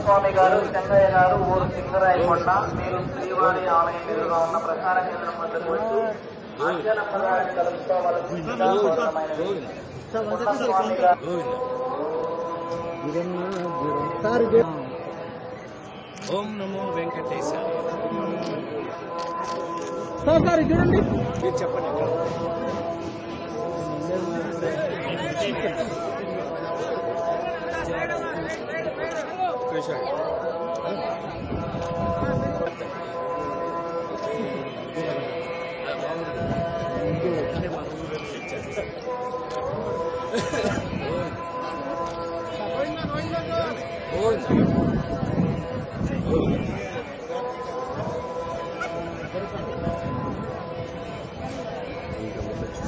స్వామి గారు చెంగయ్య గారు ఊరు సింగరాయకొండ మీరు శ్రీవారి ఆలయం ఎదురుగా ఉన్న ప్రసార కేంద్రం వద్దకు వచ్చి అంజనమ్మగారిని కలుసుకోవాల్సిందిగా కోరడమైనది. స్వామి గారు ఓం నమో వెంకటేశాయ. చూడండి మీరు చెప్పండి.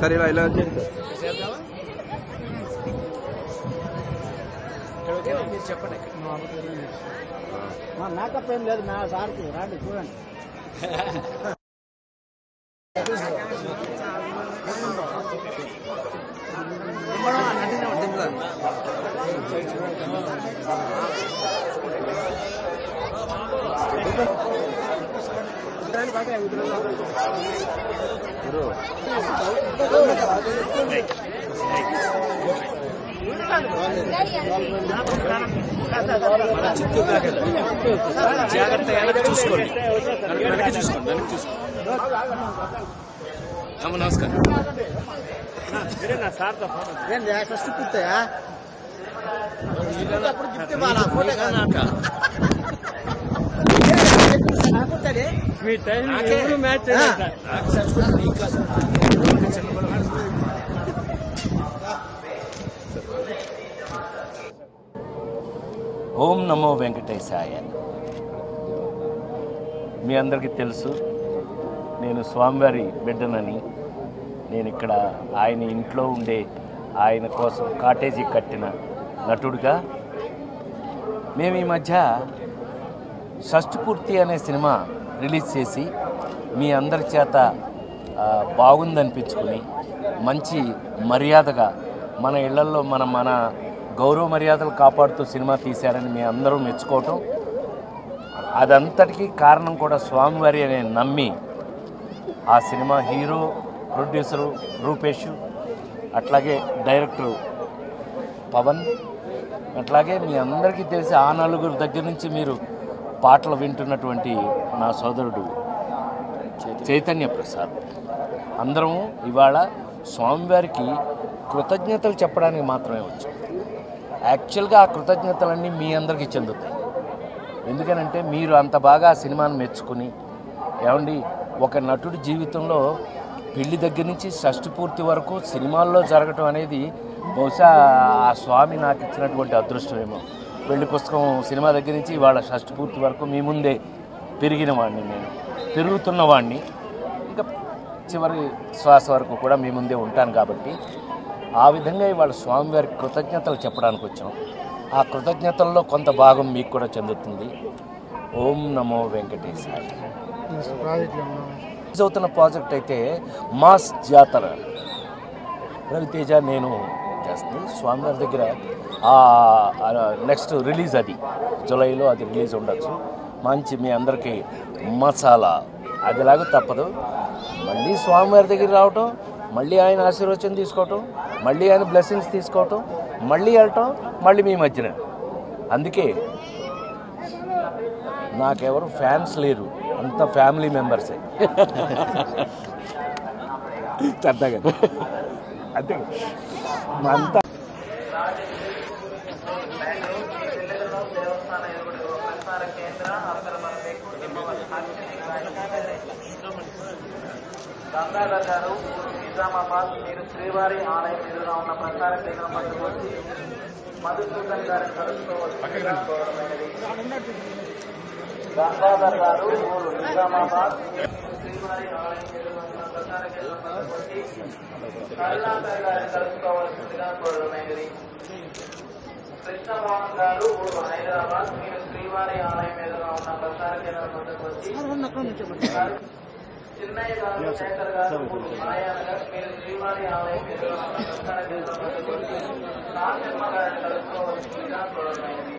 సరే ఇలా మీరు చెప్పండి. మేకప్ ఏం లేదు నా సార్కి రాండి చూడండి. మన చిత్తూరు దాకా జాగ్రత్త వెనక్కి చూసుకోండి. వెనక్కి చూసుకోండి. అమ్మ నమస్కారం. ఫస్ట్ కూర్తాయా అప్పుడు చెప్తే వాళ్ళ ఫోటో మీ టైం మ్యాచ్ ఓం నమో వెంకటేశాయ. మీ అందరికీ తెలుసు నేను స్వామివారి బిడ్డనని. నేను ఇక్కడ ఆయన ఇంట్లో ఉండే ఆయన కోసం కాటేజీ కట్టిన నటుడిగా. మేము ఈ మధ్య షష్ఠపూర్తి అనే సినిమా రిలీజ్ చేసి మీ అందరి చేత బాగుందనిపించుకుని మంచి మర్యాదగా మన ఇళ్లల్లో మన గౌరవ మర్యాదలు కాపాడుతూ సినిమా తీశారని మీ అందరూ మెచ్చుకోవటం, అదంతటికీ కారణం కూడా స్వామివారి అనే నమ్మి ఆ సినిమా హీరో, ప్రొడ్యూసరు రూపేష్, అట్లాగే డైరెక్టరు పవన్, అట్లాగే మీ అందరికీ తెలిసి ఆ నలుగురు దగ్గర నుంచి మీరు పాటలు వింటున్నటువంటి నా సోదరుడు చైతన్య ప్రసాద్, అందరం ఇవాళ స్వామివారికి కృతజ్ఞతలు చెప్పడానికి మాత్రమే వచ్చాం. యాక్చువల్గా ఆ కృతజ్ఞతలన్నీ మీ అందరికీ చెందుతాయి. ఎందుకనంటే మీరు అంత బాగా ఆ సినిమాను మెచ్చుకుని, ఏమండి ఒక నటుడి జీవితంలో పెళ్లి దగ్గర నుంచి షష్ఠపూర్తి వరకు సినిమాల్లో జరగటం అనేది బహుశా ఆ స్వామి నాకు ఇచ్చినటువంటి అదృష్టమేమో. పెళ్లి పుస్తకం సినిమా దగ్గర నుంచి ఇవాళ షష్ఠపూర్తి వరకు మీ ముందే పెరిగిన వాడిని, నేను పెరుగుతున్న వాడిని, ఇంకా చివరి శ్వాస వరకు కూడా మీ ముందే ఉంటాను. కాబట్టి ఆ విధంగా ఇవాళ స్వామివారికి కృతజ్ఞతలు చెప్పడానికి వచ్చాం. ఆ కృతజ్ఞతల్లో కొంత భాగం మీకు కూడా చెందుతుంది. ఓం నమో వెంకటేశాయ. అవుతున్న ప్రాజెక్ట్ అయితే మాస్ జాతర రవితేజ నేను చేస్తుంది స్వామివారి దగ్గర. నెక్స్ట్ రిలీజ్ అది జూలైలో అది రిలీజ్ ఉండొచ్చు. మంచి మీ అందరికీ మసాలా అదిలాగా తప్పదు. మళ్ళీ స్వామివారి దగ్గర రావటం, మళ్ళీ ఆయన ఆశీర్వచనం తీసుకోవటం, మళ్ళీ ఆయన బ్లెస్సింగ్స్ తీసుకోవటం, మళ్ళీ వెళ్ళటం, మళ్ళీ మీ మధ్యన. అందుకే నాకెవరు ఫ్యాన్స్ లేరు, అంత ఫ్యామిలీ మెంబర్సే. సరదాగా అంతే అంతా. గంగాధర్ గారు నిజామాబాద్ మీరు శ్రీవారి ఆలయం ఎదురుగా ఉన్న ప్రసార కేంద్రం వద్దకు వచ్చి మధుసూదన్ గారిని కలుసుకోవాల్సిందిగా కోరడమైనది. గంగాధర్ గారు ఊరు నిజామాబాద్ శ్రీవారి ఆలయం ఎదురుగా ఉన్న ప్రసార కేంద్రం వద్దకు వచ్చి కరుణాకర్ గారిని కలుసుకోవాల్సిందిగా కోరడమైనది. కృష్ణమోహన్ గారు ఊరు హైదరాబాద్ మీరు శ్రీవారి ఆలయం ఎదురుగా ఉన్న ప్రసార కేంద్రం వద్దకు వచ్చి చిన్నయ్య గారు శేఖర్ గారు ఊరు మాయానగర్ మీరు శ్రీవారి శ్రీవారి ఆలయం ఎదురుగా ఉన్న ప్రధాన కేంద్రం వద్దకు వచ్చి నాగమ్మ గారిని కలుసుకోవాల్సిందిగా కోరడమైనది.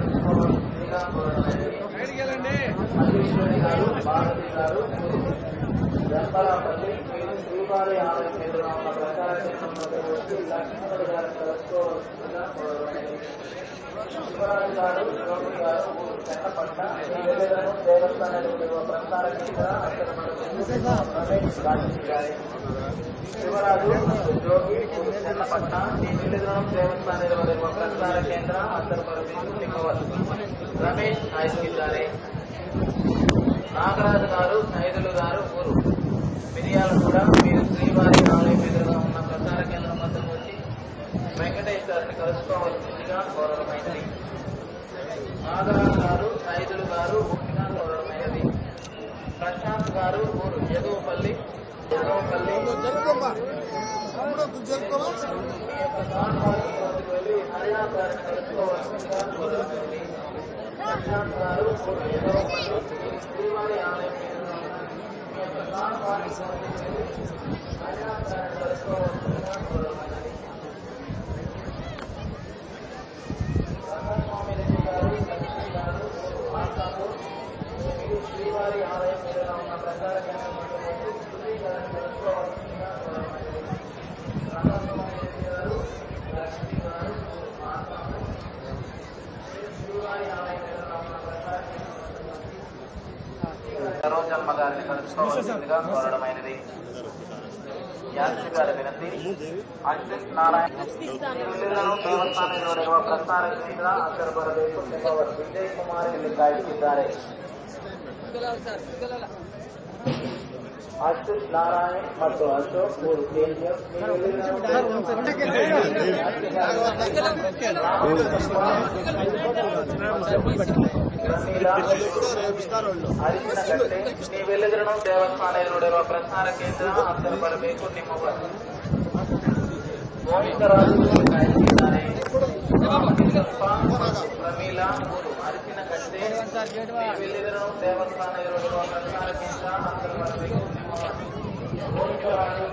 మల్లీశ్వరి గారు, భారతి గారు, జంపరాపల్లి మీరు శ్రీవారి ఆలయం ఎదురుగా ఉన్న ప్రధాన కేంద్రం వద్దకు వచ్చి లక్ష్మణుడు గారిని కలుసుకోవాల్సిందిగా కోరడమైనది. శివరాజు గారు, యోగి గారు, ఊరు చెన్నపట్ట నివేదనను దేవస్థానానికి ప్రసార కేంద్ర రమేష్ గాంధీ గారి. శివరాజు జోగి, ఊరు చెన్నపట్ట నివేదనం దేవస్థానానికి ప్రసార కేంద్ర రమేష్ నాయకిದ್ದಾರೆ. నాగరాజు గారు, సైదులు గారు, ఊరు మిరియాలగూడ మీరు శ్రీవారి ఆలయం ఎదురుగా ఉన్న ప్రసార కేంద్రం వద్దకు వచ్చి వెంకటేశ్వరుని కలుసుకోవాల్సిందిగా కోరడమైనది. నాగరాజు గారు, సైదులు గారు, ఊరిగా కోరడమైనది. ప్రశాంత్ గారు, ఊరు ఎగువపల్లి వెళ్ళి హరినాథ్ గారిని కలుసుకోవాల్సిందిగా కోరడమైనది. ప్రశాంత్ గారు, ఊరు ఎగువపల్లి శ్రీవారి ఆలయం ఎదురుగా ఉన్న హరినాథ్ గారిని కలుసుకోవాల్సిందిగా కోరడమైనది. శ్రీవారి ఆలయం ఎదురుగా ఉన్న ప్రచార కేంద్రం వద్దకు వచ్చి శ్రీ గారిని కలుసుకోవాల్సిందిగా కోరడమైనది. రంగస్వామి రెడ్డి గారు, లక్ష్మీ గారు, శ్రీవారి ఆలయం ఎదురుగా ఉన్న ప్రచార కేంద్రం వద్దకు వచ్చి సరోజమ్మ గారిని కలుసుకోవాల్సిందిగా కోరడమైనది. యాత్రి గారి వినతి. అశ్విత్ నారాయణ ದೇವಸ್ಥಾನದಲ್ಲಿರುವ ಪ್ರಸಾರ ಕೇಂದ್ರ ಅಂತರ ಬರಬೇಕು ಎಂಬ ವಿಜಯ್ ಕುಮಾರ್ ಇಲ್ಲಿ ಕಾಯುತ್ತಿದ್ದಾರೆ. ಅಶ್ವಿತ್ ನಾರಾಯಣ್ ಮತ್ತು ಅಶೋಕ್ ಮೂರು ಕೆಜಿಎಫ್ ಅರಿಶಿನಕಟ್ಟೆ ನೀವೆಲ್ಲಿದ್ರೂ ದೇವಸ್ಥಾನದಲ್ಲಿರುವ ಪ್ರಸಾರ ಕೇಂದ್ರ ಅಂತರ ಬರಬೇಕು ನಿಮ್ಮ ಗೋವಿಂದರಾಜು ಕಾಯುತ್ತಿದ್ದಾರೆ. ಪ್ರಮೀಲಾ ಊರು ಅರಿಶಿನಕಟ್ಟೆ ನೀವೆಲ್ಲಿದ್ರೂ ದೇವಸ್ಥಾನದಲ್ಲಿರುವ ಪ್ರಸಾರ ಕೇಂದ್ರ ಅಂತರ ಬರಬೇಕು ನಿಮ್ಮ Govindaraju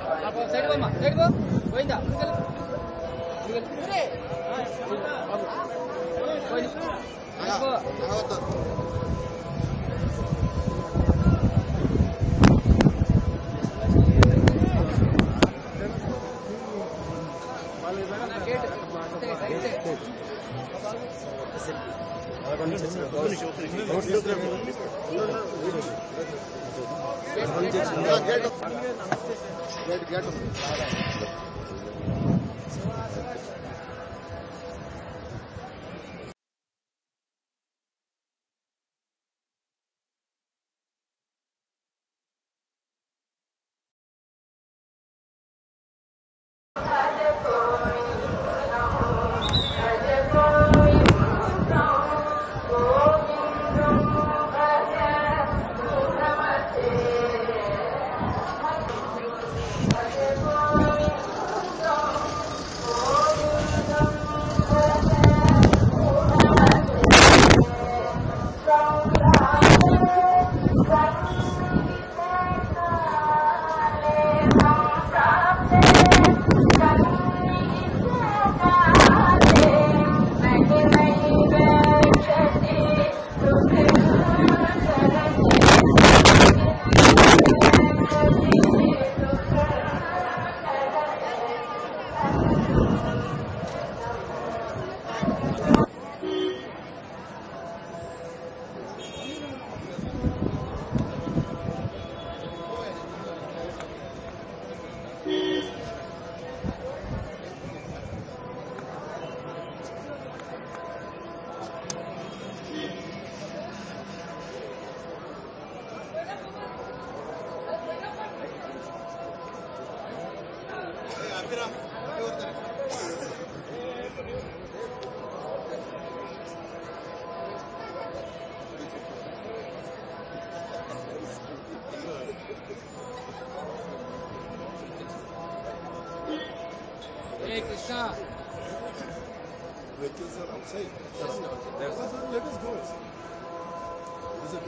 Hey Krishna. Vehicles are outside. Let us go. Is it?